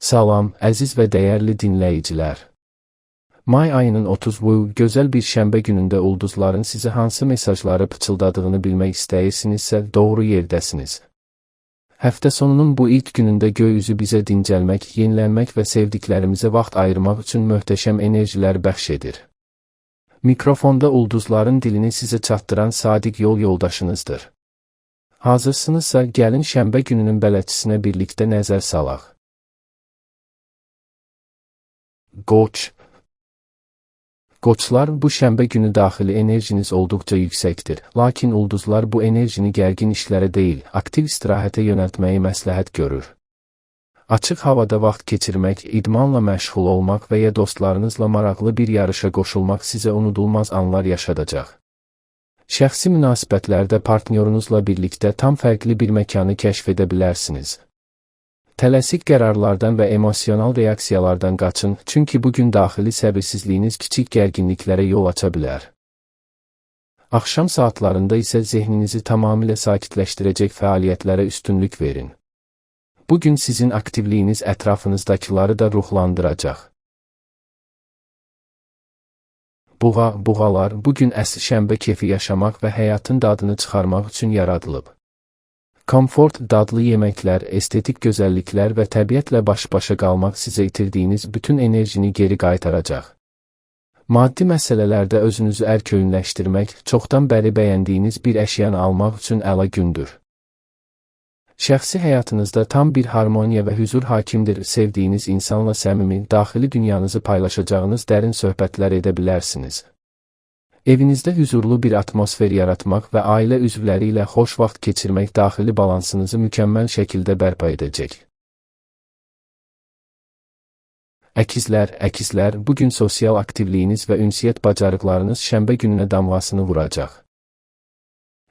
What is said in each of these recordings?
Salam, əziz və dəyərli dinləyicilər. May ayının 30-u gözəl bir şənbə günündə ulduzların sizə hansı mesajları pıçıldadığını bilmək istəyirsinizsə, doğru yerdəsiniz. Həftə sonunun bu ilk günündə göy üzü bizə dincəlmək, yenilənmək və sevdiklərimizə vaxt ayırmaq üçün möhtəşəm enerjilər bəxş edir. Mikrofonda ulduzların dilini sizə çatdıran sadiq yol yoldaşınızdır. Hazırsınızsa, gəlin şənbə gününün bələdçisinə birlikdə nəzər salaq. Qoç. Qoçlar, bu şənbə günü daxili enerjiniz olduqca yüksəkdir, lakin ulduzlar bu enerjini gərgin işlərə deyil, aktiv istirahətə yönəltməyi məsləhət görür. Açıq havada vaxt keçirmək, idmanla məşğul olmaq və ya dostlarınızla maraqlı bir yarışa qoşulmaq sizə unudulmaz anlar yaşadacaq. Şəxsi münasibətlərdə partnyorunuzla birlikdə tam fərqli bir məkanı kəşf edə bilərsiniz. Tələsik qərarlardan və emosional reaksiyalardan qaçın, çünki bugün daxili səbirsizliyiniz kiçik gərginliklərə yol aça bilər. Axşam saatlarında isə zehninizi tamamilə sakitləşdirəcək fəaliyyətlərə üstünlük verin. Bugün sizin aktivliyiniz ətrafınızdakiları da ruhlandıracaq. Buğalar, bugün əsl şənbə kefi yaşamaq və həyatın dadını çıxarmaq üçün yaradılıb. Komfort, dadlı yeməklər, estetik gözəlliklər və təbiətlə baş-başa qalmaq sizə itirdiyiniz bütün enerjini geri qaytaracaq. Maddi məsələlərdə özünüzü ərköyünləşdirmək, çoxdan bəri bəyəndiyiniz bir əşyanı almaq üçün əla gündür. Şəxsi həyatınızda tam bir harmoniya və hüzur hakimdir, sevdiyiniz insanla səmimi, daxili dünyanızı paylaşacağınız dərin söhbətlər edə bilərsiniz. Evinizdə hüzurlu bir atmosfer yaratmaq və ailə üzvləri ilə xoş vaxt keçirmək daxili balansınızı mükəmməl şəkildə bərpa edəcək. Əkizlər, bugün sosial aktivliyiniz və ünsiyyət bacarıqlarınız şənbə gününə damğasını vuracaq.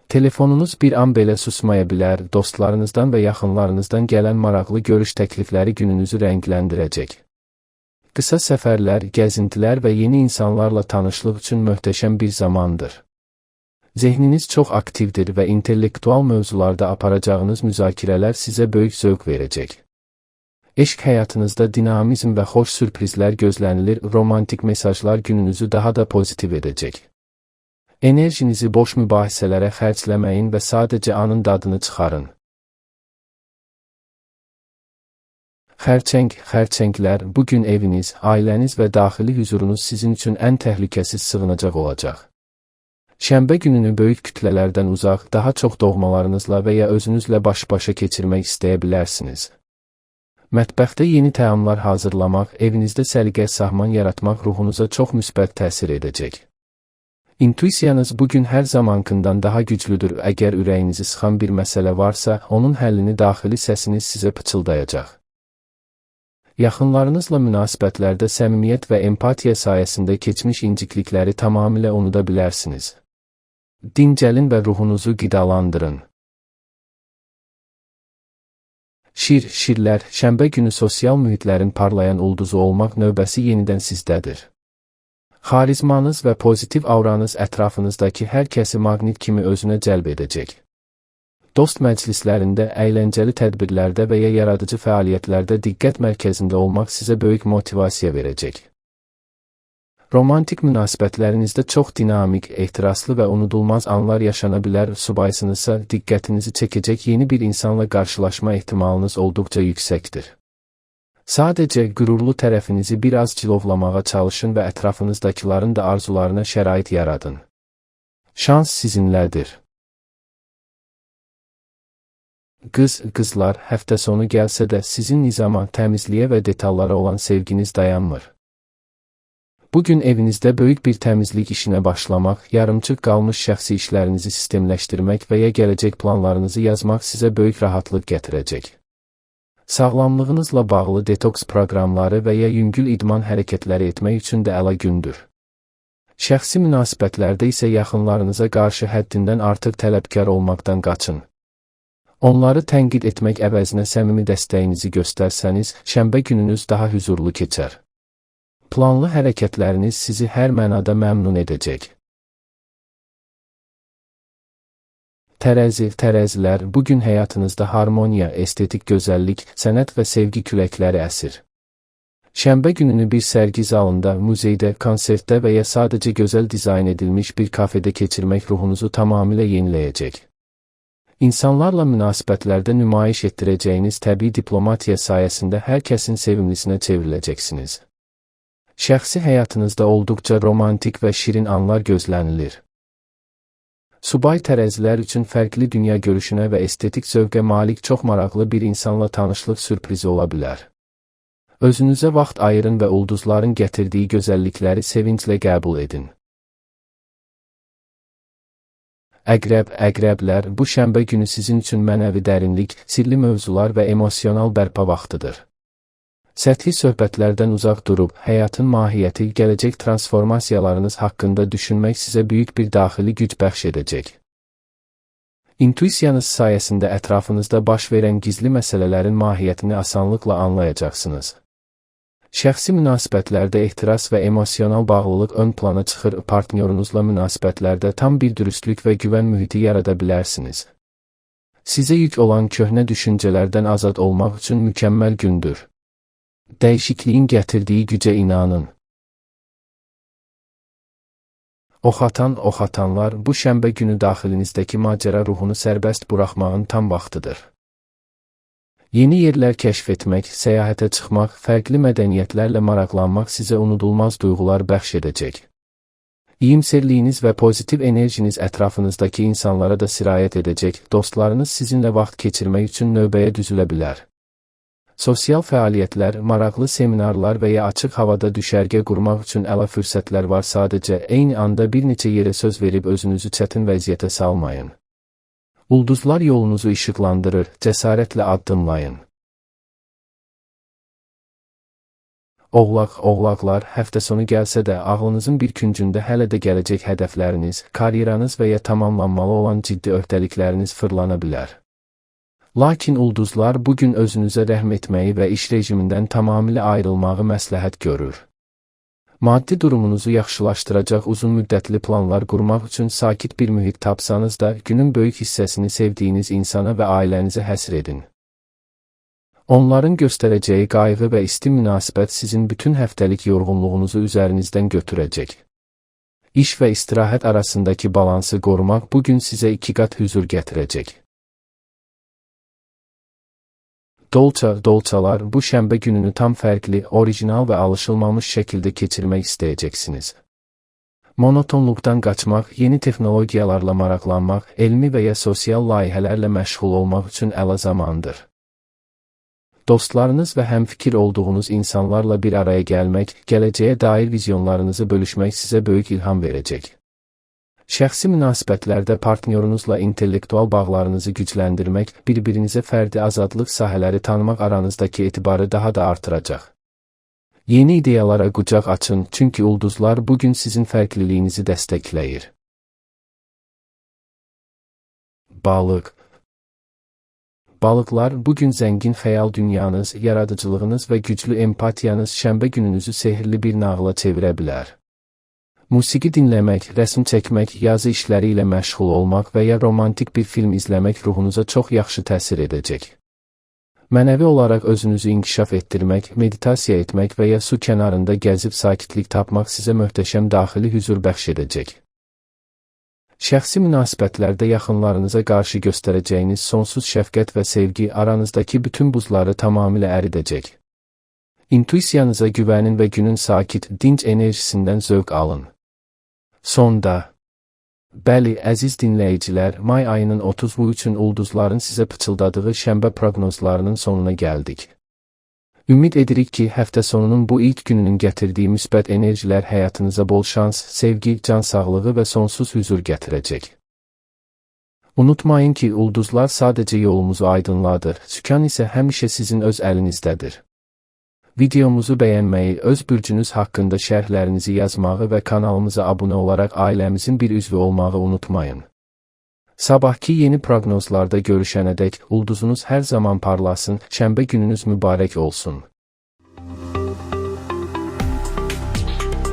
Telefonunuz bir an belə susmaya bilər, dostlarınızdan və yaxınlarınızdan gələn maraqlı görüş təklifləri gününüzü rəngləndirəcək. Qısa səfərlər, gəzintilər və yeni insanlarla tanışlıq üçün möhtəşəm bir zamandır. Zehniniz çox aktivdir və intellektual mövzularda aparacağınız müzakirələr sizə böyük zövq verəcək. Eşq həyatınızda dinamizm və xoş sürprizlər gözlənilir, romantik mesajlar gününüzü daha da pozitiv edəcək. Enerjinizi boş mübahisələrə xərcləməyin və sadəcə anın dadını çıxarın. Xərçənglər, bugün eviniz, ailəniz və daxili hüzurunuz sizin üçün ən təhlükəsiz sığınacaq olacaq. Şənbə gününü böyük kütlələrdən uzaq, daha çox doğmalarınızla və ya özünüzlə baş-başa keçirmək istəyə bilərsiniz. Mətbəxdə yeni təamlar hazırlamaq, evinizdə səliqə-sahman yaratmaq ruhunuza çox müsbət təsir edəcək. İntuisiyanız bugün hər zamankından daha güclüdür, əgər ürəyinizi sıxan bir məsələ varsa, onun həllini daxili səsiniz sizə pıçıldayacaq. Yaxınlarınızla münasibətlərdə səmimiyyət və empatiya sayəsində keçmiş inciklikləri tamamilə unuda bilərsiniz. Dincəlin və ruhunuzu qidalandırın. Şirlər, şənbə günü sosial mühitlərin parlayan ulduzu olmaq növbəsi yenidən sizdədir. Xarizmanız və pozitiv auranız ətrafınızdakı hər kəsi maqnit kimi özünə cəlb edəcək. Dost məclislərində, əyləncəli tədbirlərdə və ya yaradıcı fəaliyyətlərdə diqqət mərkəzində olmaq sizə böyük motivasiya verəcək. Romantik münasibətlərinizdə çox dinamik, ehtiraslı və unudulmaz anlar yaşana bilər, subaysınızsa diqqətinizi çəkəcək yeni bir insanla qarşılaşma ehtimalınız olduqca yüksəkdir. Sadəcə qürurlu tərəfinizi biraz cilovlamağa çalışın və ətrafınızdakiların da arzularına şərait yaradın. Şans sizinlədir. Qızlar, həftə sonu gəlsə də sizin nizama, təmizliyə və detallara olan sevginiz dayanmır. Bugün evinizdə böyük bir təmizlik işinə başlamaq, yarımçıq qalmış şəxsi işlərinizi sistemləşdirmək və ya gələcək planlarınızı yazmaq sizə böyük rahatlıq gətirəcək. Sağlamlığınızla bağlı detoks proqramları və ya yüngül idman hərəkətləri etmək üçün də əla gündür. Şəxsi münasibətlərdə isə yaxınlarınıza qarşı həddindən artıq tələbkar olmaqdan qaçın. Onları tənqid etmək əvəzinə səmimi dəstəyinizi göstərsəniz, şənbə gününüz daha hüzurlu keçər. Planlı hərəkətləriniz sizi hər mənada məmnun edəcək. Tərəzilər, bugün həyatınızda harmoniya, estetik gözəllik, sənət və sevgi küləkləri əsir. Şənbə gününü bir sərgi zalında, muzeydə, konsertdə və ya sadəcə gözəl dizayn edilmiş bir kafedə keçirmək ruhunuzu tamamilə yeniləyəcək. İnsanlarla münasibətlərdə nümayiş etdirəcəyiniz təbii diplomatiya sayəsində hər kəsin sevimlisinə çevriləcəksiniz. Şəxsi həyatınızda olduqca romantik və şirin anlar gözlənilir. Subay tərəzilər üçün fərqli dünya görüşünə və estetik zövqə malik çox maraqlı bir insanla tanışlıq sürprizi ola bilər. Özünüzə vaxt ayırın və ulduzların gətirdiyi gözəllikləri sevinclə qəbul edin. Əqrəblər, bu şənbə günü sizin üçün mənəvi dərinlik, sirli mövzular və emosional bərpa vaxtıdır. Səthi söhbətlərdən uzaq durub, həyatın mahiyyəti, gələcək transformasiyalarınız haqqında düşünmək sizə böyük bir daxili güc bəxş edəcək. İntuisiyanız sayəsində ətrafınızda baş verən gizli məsələlərin mahiyyətini asanlıqla anlayacaqsınız. Şəxsi münasibətlərdə ehtiras və emosional bağlılıq ön plana çıxır, partnyorunuzla münasibətlərdə tam bir dürüstlük və güvən mühiti yarada bilərsiniz. Sizə yük olan köhnə düşüncələrdən azad olmaq üçün mükəmməl gündür. Dəyişikliyin gətirdiyi gücə inanın. Oxatanlar, bu şənbə günü daxilinizdəki macəra ruhunu sərbəst buraxmağın tam vaxtıdır. Yeni yerlər kəşf etmək, səyahətə çıxmaq, fərqli mədəniyyətlərlə maraqlanmaq sizə unudulmaz duyğular bəxş edəcək. İyimserliyiniz və pozitiv enerjiniz ətrafınızdakı insanlara da sirayət edəcək, dostlarınız sizinlə vaxt keçirmək üçün növbəyə düzülə bilər. Sosial fəaliyyətlər, maraqlı seminarlar və ya açıq havada düşərgə qurmaq üçün əla fürsətlər var, sadəcə eyni anda bir neçə yerə söz verib özünüzü çətin vəziyyətə salmayın. Ulduzlar yolunuzu işıqlandırır, cəsarətlə addımlayın. Oğlaqlar, həftə sonu gəlsə də ağlınızın bir küncündə hələ də gələcək hədəfləriniz, karyeranız və ya tamamlanmalı olan ciddi öhdəlikləriniz fırlana bilər. Lakin ulduzlar bugün özünüzə rəhm etməyi və iş rejimindən tamamilə ayrılmağı məsləhət görür. Maddi durumunuzu yaxşılaşdıracaq uzun müddətli planlar qurmaq üçün sakit bir mühit tapsanız da, günün böyük hissəsini sevdiyiniz insana və ailənizə həsr edin. Onların göstərəcəyi qayğı və isti münasibət sizin bütün həftəlik yorğunluğunuzu üzərinizdən götürəcək. İş və istirahət arasındakı balansı qorumaq bugün sizə 2 qat hüzur gətirəcək. Dolçalar, bu şənbə gününü tam fərqli, orijinal və alışılmamış şəkildə keçirmək istəyəcəksiniz. Monotonluqdan qaçmaq, yeni texnologiyalarla maraqlanmaq, elmi və ya sosial layihələrlə məşğul olmaq üçün əla zamandır. Dostlarınız və həmfikir olduğunuz insanlarla bir araya gəlmək, gələcəyə dair vizyonlarınızı bölüşmək sizə böyük ilham verəcək. Şəxsi münasibətlərdə partnyorunuzla intellektual bağlarınızı gücləndirmək, bir-birinizə fərdi azadlıq sahələri tanımaq aranızdakı etibarı daha da artıracaq. Yeni ideyalara qucaq açın, çünki ulduzlar bugün sizin fərqliliyinizi dəstəkləyir. Balıqlar, bugün zəngin xəyal dünyanız, yaradıcılığınız və güclü empatiyanız şənbə gününüzü sehrli bir nağıla çevirə bilər. Musiqi dinləmək, rəsm çəkmək, yazı işləri ilə məşğul olmaq və ya romantik bir film izləmək ruhunuza çox yaxşı təsir edəcək. Mənəvi olaraq özünüzü inkişaf etdirmək, meditasiya etmək və ya su kənarında gəzib sakitlik tapmaq sizə möhtəşəm daxili hüzur bəxş edəcək. Şəxsi münasibətlərdə yaxınlarınıza qarşı göstərəcəyiniz sonsuz şəfqət və sevgi aranızdakı bütün buzları tamamilə əridəcək. İntuisiyanıza güvənin və günün sakit, dinc enerjisindən zövq alın. Bəli, əziz dinləyicilər, may ayının 30-u üçün ulduzların sizə pıçıldadığı şənbə proqnozlarının sonuna gəldik. Ümid edirik ki, həftə sonunun bu ilk gününün gətirdiyi müsbət enerjilər həyatınıza bol şans, sevgi, can sağlığı və sonsuz hüzur gətirəcək. Unutmayın ki, ulduzlar sadəcə yolumuzu aydınladır, sükan isə həmişə sizin öz əlinizdədir. Videomuzu bəyənməyi, öz bürcünüz haqqında şərhlərinizi yazmağı və kanalımıza abunə olaraq ailəmizin bir üzvü olmağı unutmayın. Sabahki yeni proqnozlarda görüşənədək ulduzunuz hər zaman parlasın, şənbə gününüz mübarək olsun.